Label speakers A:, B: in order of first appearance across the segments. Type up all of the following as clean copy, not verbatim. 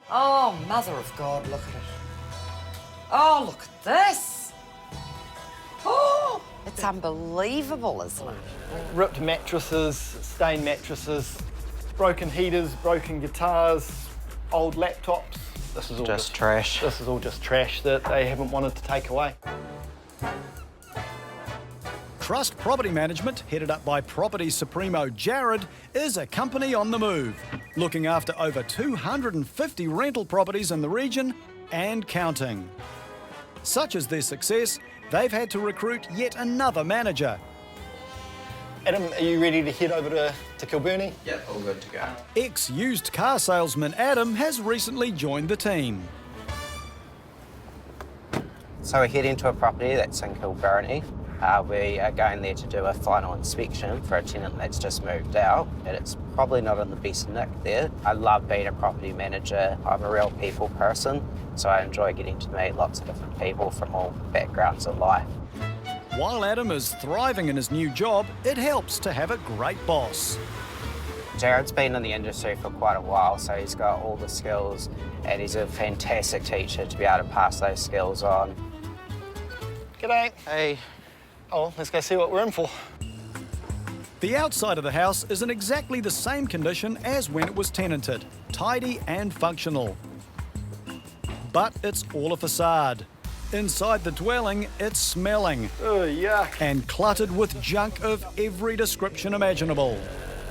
A: Oh, mother of God, look at it. Oh, look at this. Oh, it's unbelievable, isn't it?
B: Ripped mattresses, stained mattresses, broken heaters, broken guitars, old laptops. This is all
C: just trash.
B: This is all just trash that they haven't wanted to take away.
D: Trust Property Management, headed up by Property Supremo Jared, is a company on the move, looking after over 250 rental properties in the region and counting. Such as their success, they've had to recruit yet another manager.
B: Adam, are you ready to head over to Kilburnie?
C: Yeah, all good to go.
D: Ex-used car salesman Adam has recently joined the team.
C: So we're heading to a property that's in Kilburnie. We are going there to do a final inspection for a tenant that's just moved out. And it's probably not in the best nick there. I love being a property manager. I'm a real people person, so I enjoy getting to meet lots of different people from all backgrounds of life.
D: While Adam is thriving in his new job, it helps to have a great boss.
C: Jared's been in the industry for quite a while, so he's got all the skills, and he's a fantastic teacher to be able to pass those skills on.
B: G'day.
C: Hey.
B: Oh, let's go see what we're in for.
D: The outside of the house is in exactly the same condition as when it was tenanted, tidy and functional. But it's all a facade. Inside the dwelling, it's smelling.
B: Oh, yuck.
D: And cluttered with junk of every description imaginable.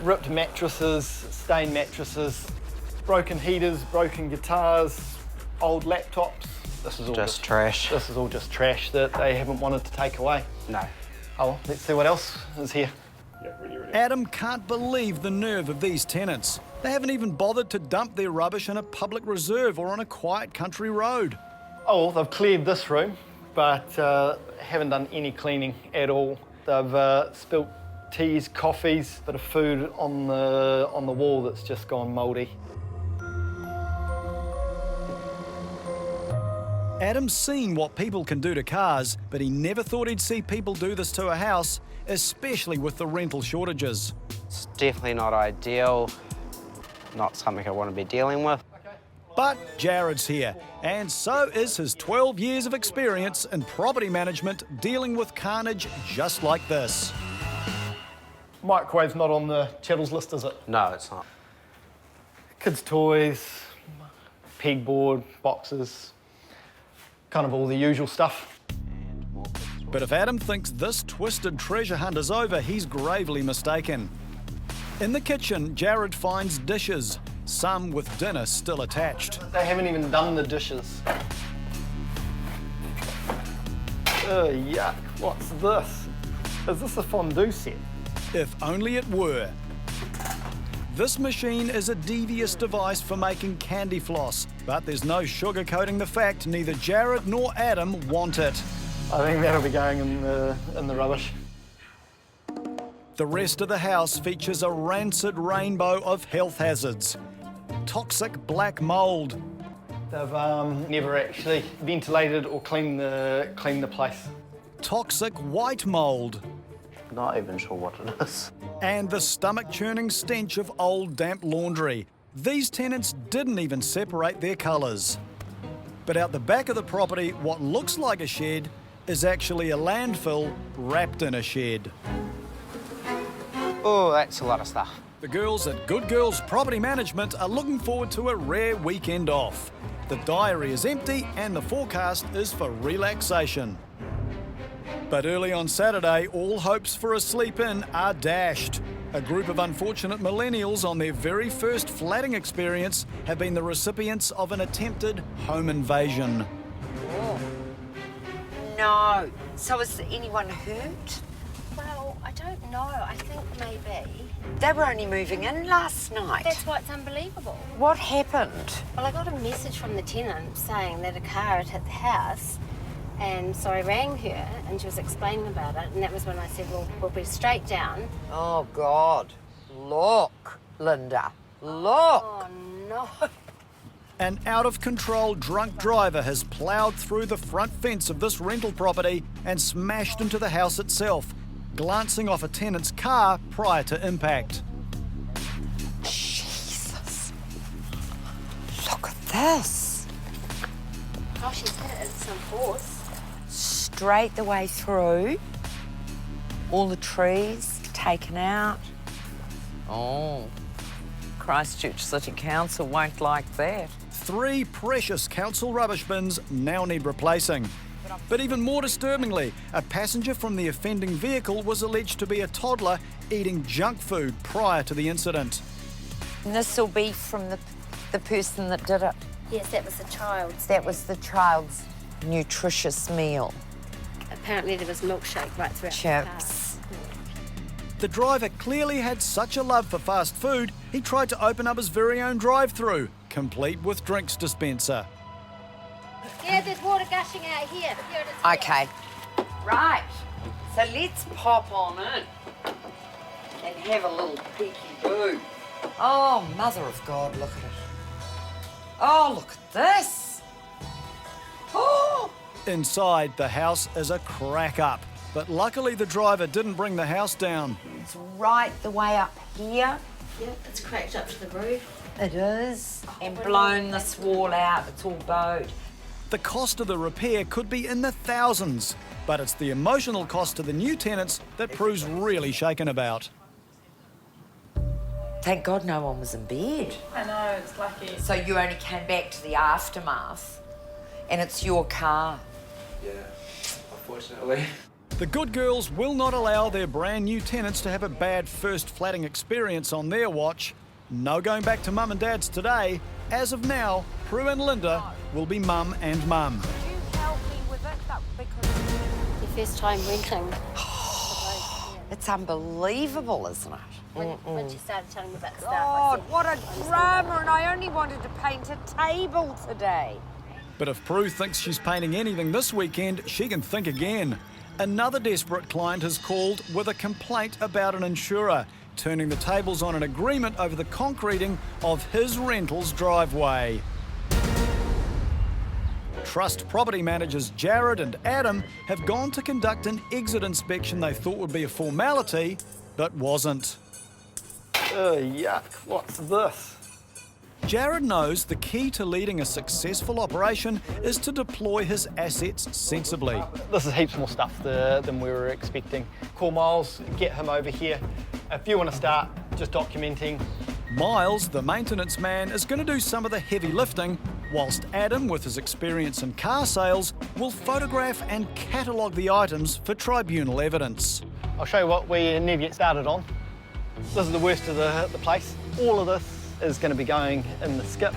B: Ripped mattresses, stained mattresses, broken heaters, broken guitars, old laptops. This is all
C: just trash.
B: This is all just trash that they haven't wanted to take away.
C: No.
B: Oh, let's see what else is here.
E: Yeah, ready.
D: Adam can't believe the nerve of these tenants. They haven't even bothered to dump their rubbish in a public reserve or on a quiet country road.
B: Oh, they've cleared this room, but haven't done any cleaning at all. They've spilt teas, coffees, bit of food on the wall that's just gone mouldy.
D: Adam's seen what people can do to cars, but he never thought he'd see people do this to a house, especially with the rental shortages.
C: It's definitely not ideal, not something I want to be dealing with.
D: But Jared's here, and so is his 12 years of experience in property management dealing with carnage just like this.
B: Microwave's not on the chattels list, is it?
C: No, it's not.
B: Kids' toys, pegboard, boxes, kind of all the usual stuff.
D: But if Adam thinks this twisted treasure hunt is over, he's gravely mistaken. In the kitchen, Jared finds dishes, some with dinner still attached.
B: They haven't even done the dishes. Oh, yuck. What's this? Is this a fondue set?
D: If only it were. This machine is a devious device for making candy floss, but there's no sugarcoating the fact neither Jared nor Adam want it.
B: I think that'll be going in the rubbish.
D: The rest of the house features a rancid rainbow of health hazards. Toxic black mould.
B: They've never actually ventilated or cleaned the place.
D: Toxic white mould.
C: Not even sure what it is.
D: And the stomach-churning stench of old damp laundry. These tenants didn't even separate their colours. But out the back of the property, what looks like a shed is actually a landfill wrapped in a shed.
C: Oh, that's a lot of stuff.
D: The girls at Good Girls Property Management are looking forward to a rare weekend off. The diary is empty and the forecast is for relaxation. But early on Saturday, all hopes for a sleep-in are dashed. A group of unfortunate millennials on their very first flatting experience have been the recipients of an attempted home invasion.
A: Oh. No. So is anyone hurt?
F: Well, I don't know. I think maybe.
A: They were only moving in last night.
F: That's what's unbelievable.
A: What happened?
F: Well, I got a message from the tenant saying that a car had hit the house, and so I rang her and she was explaining about it, and that was when I said, well, we'll be straight down.
A: Oh, God. Look, Linda. Look.
F: Oh, no.
D: An out-of-control drunk driver has ploughed through the front fence of this rental property and smashed into the house itself, glancing off a tenant's car prior to impact.
A: Jesus. Look at this?
F: Gosh, he's hit it at some force.
A: Straight the way through. All the trees taken out. Oh, Christchurch City Council won't like that.
D: 3 precious council rubbish bins now need replacing. But even more disturbingly, a passenger from the offending vehicle was alleged to be a toddler eating junk food prior to the incident.
A: And this will be from the person that did it.
F: Yes, that was the child.
A: That was the child's nutritious meal.
F: Apparently there was milkshake right throughout
A: Chips.
D: The driver clearly had such a love for fast food, he tried to open up his very own drive-through, complete with drinks dispenser.
F: the car. Yeah, there's water gushing out here. Here it is.
A: Okay. Right. So let's pop on in and have a little peeky-boo. Oh, mother of God, look at it. Oh, look at this. Oh!
D: Inside, the house is a crack-up, but luckily the driver didn't bring the house down.
A: It's right the way up here.
F: Yeah, it's cracked up to the roof.
A: It is. And blown this wall out. It's all bowed.
D: The cost of the repair could be in the thousands, but it's the emotional cost to the new tenants that proves really shaken about.
A: Thank God no one was in bed.
E: I know, it's lucky.
A: So you only came back to the aftermath, and it's your car.
G: Yeah, unfortunately.
D: The good girls will not allow their brand new tenants to have a bad first flatting experience on their watch. No going back to mum and dad's today. As of now, Prue and Linda will be mum and mum.
A: Could you help me with it? Because
F: Your first time renting.
A: it's unbelievable, isn't it?
F: Once you started telling me about the stuff, I
A: God,
F: said,
A: what a drama, and I only wanted to paint a table today.
D: But if Prue thinks she's painting anything this weekend, she can think again. Another desperate client has called with a complaint about an insurer, turning the tables on an agreement over the concreting of his rental's driveway. Trust property managers Jared and Adam have gone to conduct an exit inspection they thought would be a formality, but wasn't.
B: Yuck, what's this?
D: Jared knows the key to leading a successful operation is to deploy his assets sensibly.
B: This is heaps more stuff than we were expecting. Call Miles, get him over here. If you want to start just documenting.
D: Miles, the maintenance man, is going to do some of the heavy lifting, whilst Adam, with his experience in car sales, will photograph and catalogue the items for tribunal evidence.
B: I'll show you what we need to get started on. This is the worst of the place. All of this is going to be going in the skip.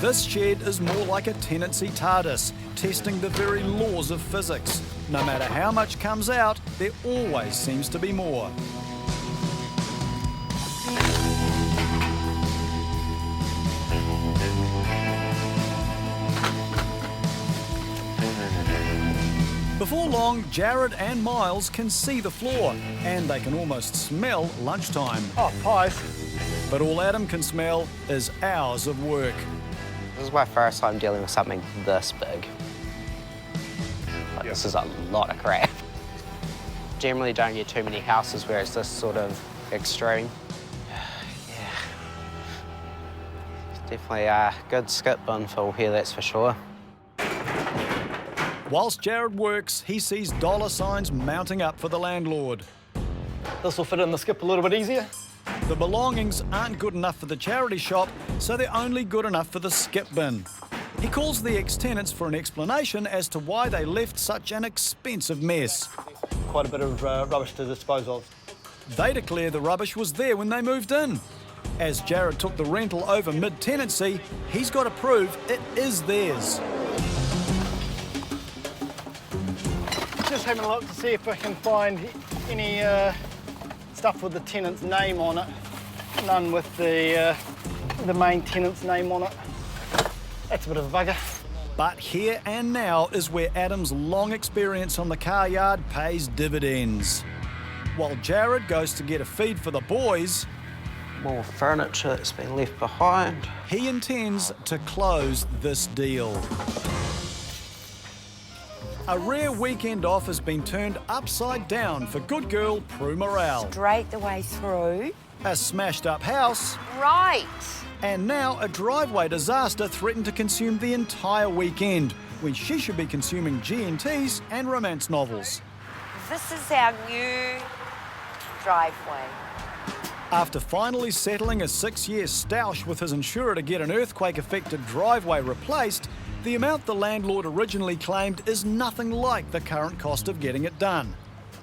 D: This shed is more like a tenancy TARDIS, testing the very laws of physics. No matter how much comes out, there always seems to be more. Before long, Jared and Miles can see the floor, and they can almost smell lunchtime.
B: Oh, pies.
D: But all Adam can smell is hours of work.
C: This is my first time dealing with something this big. Like, this is a lot of crap. Generally don't get too many houses where it's this sort of extreme. Yeah. It's definitely a good skip bin full here, that's for sure.
D: Whilst Jared works, he sees dollar signs mounting up for the landlord.
B: This will fit in the skip a little bit easier.
D: The belongings aren't good enough for the charity shop, so they're only good enough for the skip bin. He calls the ex-tenants for an explanation as to why they left such an expensive mess.
B: Quite a bit of rubbish to dispose of.
D: They declare the rubbish was there when they moved in. As Jared took the rental over mid-tenancy, he's got to prove it is theirs.
B: Just having a look to see if I can find any stuff with the tenant's name on it. None with the main tenant's name on it. That's a bit of a bugger.
D: But here and now is where Adam's long experience on the car yard pays dividends. While Jared goes to get a feed for the boys,
C: More furniture that's been left behind.
D: he intends to close this deal. A rare weekend off has been turned upside down for good girl Prue Morale.
A: Straight the way through.
D: a smashed up house,
A: Right.
D: and now a driveway disaster threatened to consume the entire weekend, when she should be consuming GNTs and romance novels.
A: This is our new driveway.
D: After finally settling a 6-year stoush with his insurer to get an earthquake-affected driveway replaced, the amount the landlord originally claimed is nothing like the current cost of getting it done,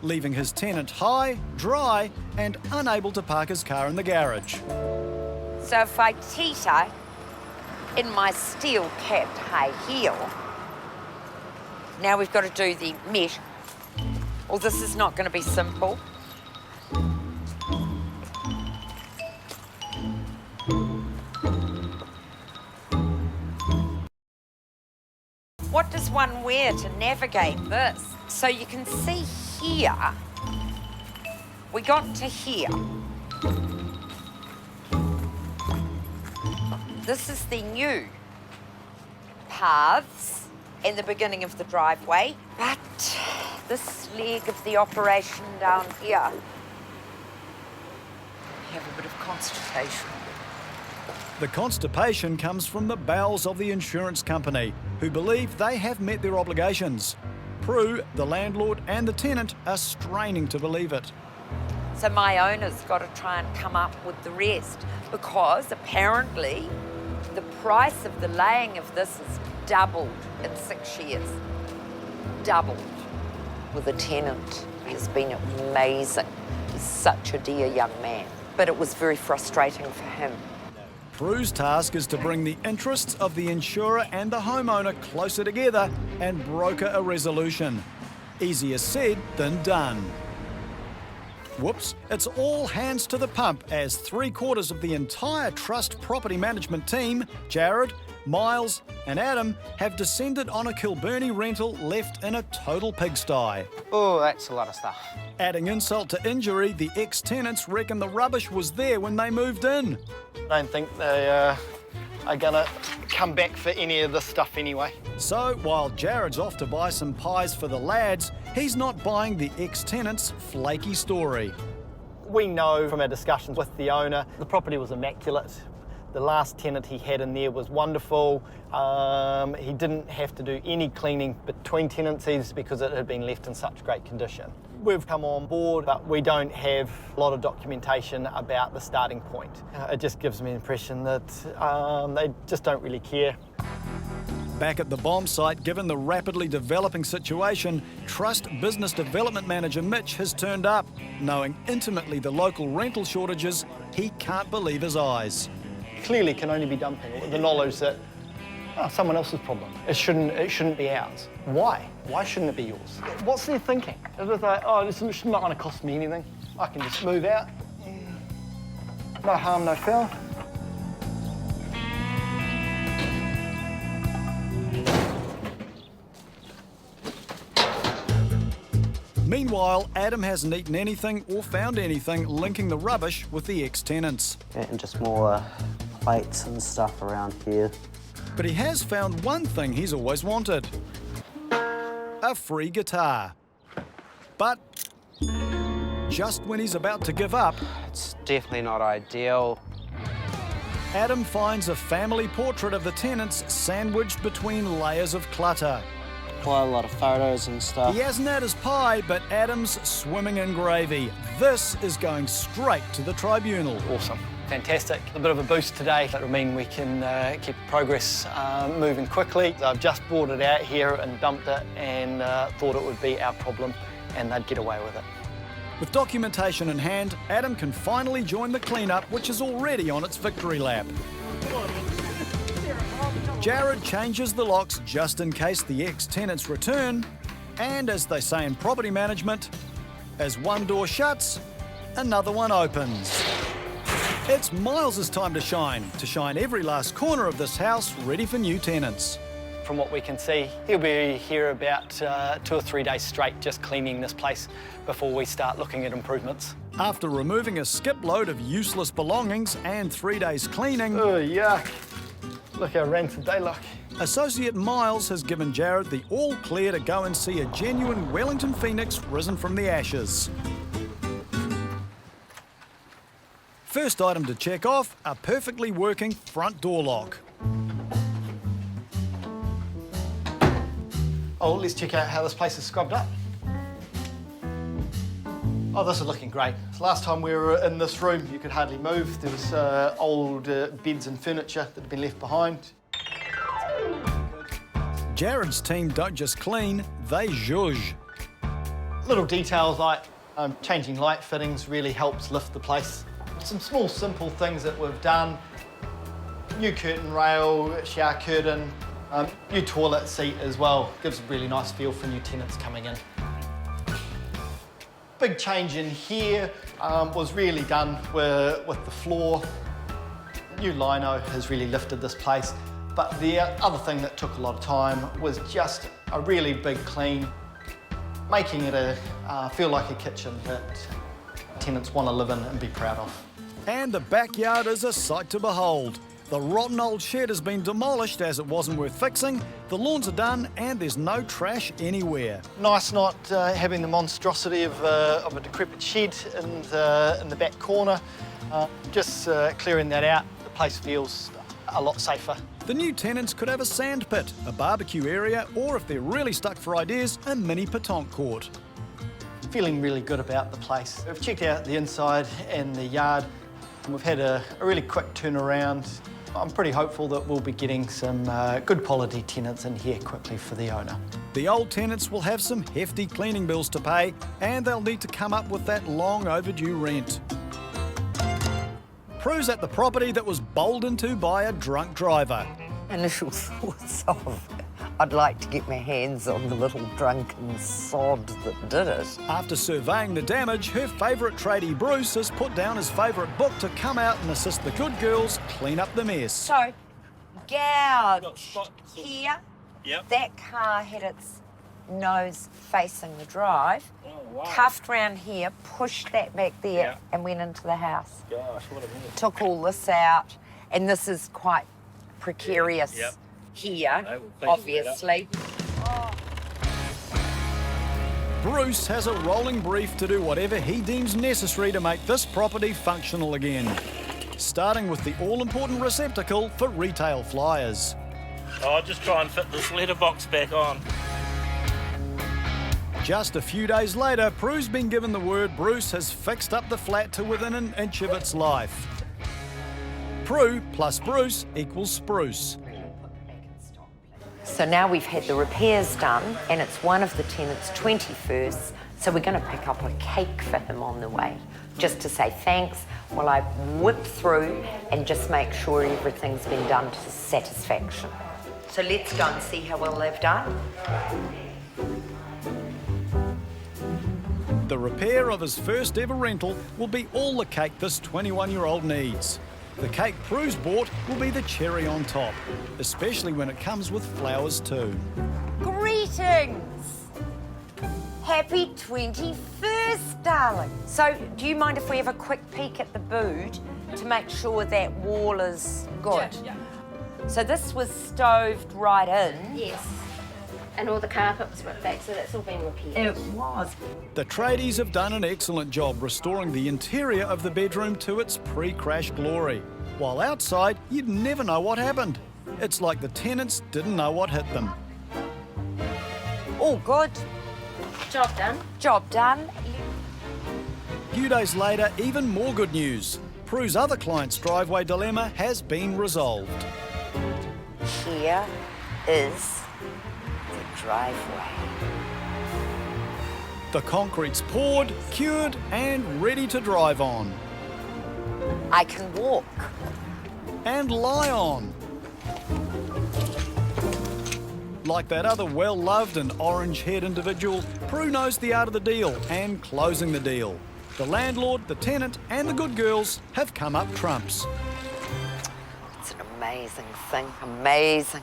D: leaving his tenant high, dry, and unable to park his car in the garage.
A: So if I teeter in my steel-capped high heel, now we've got to do the mesh. Well, this is not going to be simple. What does one wear to navigate this? So you can see here, we got to here. This is the new paths and the beginning of the driveway, but this leg of the operation down here, have a bit of constipation.
D: The constipation comes from the bowels of the insurance company, who believe they have met their obligations. Prue, the landlord, and the tenant are straining to believe it.
A: So my owner's got to try and come up with the rest, because apparently the price of the laying of this has doubled in 6 years. Doubled. With the tenant, has been amazing. He's such a dear young man. But it was very frustrating for him.
D: Prue's task is to bring the interests of the insurer and the homeowner closer together and broker a resolution. Easier said than done. Whoops, it's all hands to the pump as 3/4 of the entire Trust property management team, Jared, Miles and Adam, have descended on a Kilburnie rental left in a total pigsty.
C: Oh, that's a lot of stuff.
D: Adding insult to injury, the ex-tenants reckon the rubbish was there when they moved in.
B: I don't think they are gonna come back for any of this stuff anyway.
D: So, while Jared's off to buy some pies for the lads, he's not buying the ex-tenant's flaky story.
B: We know from our discussions with the owner, the property was immaculate. The last tenant he had in there was wonderful. He didn't have to do any cleaning between tenancies because it had been left in such great condition. We've come on board, but we don't have a lot of documentation about the starting point. It just gives me the impression that they just don't really care.
D: Back at the bomb site, given the rapidly developing situation, Trust Business Development Manager Mitch has turned up. Knowing intimately the local rental shortages, he can't believe his eyes.
B: Clearly can only be dumping with the knowledge that someone else's problem. It shouldn't be ours. Why? Why shouldn't it be yours? What's their thinking? It's just like, oh, this is not going to cost me anything. I can just move out. No harm, no foul.
D: Meanwhile, Adam hasn't eaten anything or found anything linking the rubbish with the ex-tenants.
C: And just more plates and stuff around here.
D: But he has found one thing he's always wanted. A free guitar. But just when he's about to give up,
C: It's definitely not ideal.
D: Adam finds a family portrait of the tenants sandwiched between layers of clutter.
C: Quite a lot of photos and stuff.
D: He hasn't had his pie, but Adam's swimming in gravy. This is going straight to the tribunal.
B: Awesome. Fantastic. A bit of a boost today. That'll mean we can keep progress moving quickly. I've just brought it out here and dumped it and thought it would be our problem and they'd get away with it.
D: With documentation in hand, Adam can finally join the cleanup, which is already on its victory lap. Jared changes the locks just in case the ex-tenants return, and as they say in property management, as one door shuts, another one opens. It's Miles' time to shine every last corner of this house ready for new tenants.
B: From what we can see, he'll be here about 2 or 3 days straight just cleaning this place before we start looking at improvements.
D: After removing a skip load of useless belongings and 3 days cleaning,
B: Oh, yuck. Look how rancid they look.
D: Associate Miles has given Jared the all clear to go and see a genuine Wellington phoenix risen from the ashes. First item to check off, a perfectly working front door lock.
B: Oh, let's check out how this place is scrubbed up. Oh, this is looking great. Last time we were in this room, you could hardly move. There was old beds and furniture that had been left behind.
D: Jared's team don't just clean, they zhuzh.
B: Little details like changing light fittings really helps lift the place. Some small, simple things that we've done. New curtain rail, shower curtain, new toilet seat as well. Gives a really nice feel for new tenants coming in. Big change in here was really done with the floor. New lino has really lifted this place. But the other thing that took a lot of time was just a really big clean, making it feel like a kitchen that tenants want to live in and be proud of.
D: And the backyard is a sight to behold. The rotten old shed has been demolished as it wasn't worth fixing, the lawns are done and there's no trash anywhere.
B: Nice not having the monstrosity of a decrepit shed in the back corner. Just clearing that out, the place feels a lot safer.
D: The new tenants could have a sand pit, a barbecue area, or if they're really stuck for ideas, a mini petanque court.
B: Feeling really good about the place. We've checked out the inside and the yard. We've had a really quick turnaround. I'm pretty hopeful that we'll be getting some good quality tenants in here quickly for the owner.
D: The old tenants will have some hefty cleaning bills to pay and they'll need to come up with that long overdue rent. Prue's at the property that was bowled into by a drunk driver.
A: Initial thoughts of, I'd like to get my hands on the little drunken sod that did it.
D: After surveying the damage, her favourite tradie Bruce has put down his favourite book to come out and assist the good girls clean up the mess.
A: So, gouge here.
E: Yep.
A: That car had its nose facing the drive.
E: Oh, wow.
A: Cuffed round here, pushed that back there,
E: Yeah.
A: and went into the house.
E: Gosh, what a mess.
A: Took all this out, and this is quite precarious
E: Yep.
A: here,
E: No, we'll fix it
A: obviously.
D: Bruce has a rolling brief to do whatever he deems necessary to make this property functional again. Starting with the all-important receptacle for retail flyers.
E: I'll just try and fit this letterbox back on.
D: Just a few days later, Prue's been given the word Bruce has fixed up the flat to within an inch of its life. Prue plus Bruce equals spruce.
A: So now we've had the repairs done, and it's one of the tenants' 21st, so we're going to pick up a cake for him on the way, just to say thanks while I whip through and just make sure everything's been done to his satisfaction. So let's go and see how well they've done.
D: The repair of his first ever rental will be all the cake this 21-year-old needs. The cake Prue's bought will be the cherry on top, especially when it comes with flowers too.
A: Greetings! Happy 21st, darling. So, do you mind if we have a quick peek at the boot to make sure that wall is good?
F: Yeah.
A: So this was stoved right in.
F: Yes. And all the carpet was ripped back, so that's all been repaired.
A: It was.
D: The tradies have done an excellent job restoring the interior of the bedroom to its pre-crash glory. While outside, you'd never know what happened. It's like the tenants didn't know what hit them.
A: All good.
F: Job done.
A: Job done.
D: A few days later, even more good news. Prue's other client's driveway dilemma has been resolved.
A: Here is the driveway.
D: The concrete's poured, cured, and ready to drive on.
A: I can walk.
D: And lie on. Like that other well-loved and orange-haired individual, Prue knows the art of the deal and closing the deal. The landlord, the tenant, and the good girls have come up trumps.
A: It's an amazing thing. Amazing.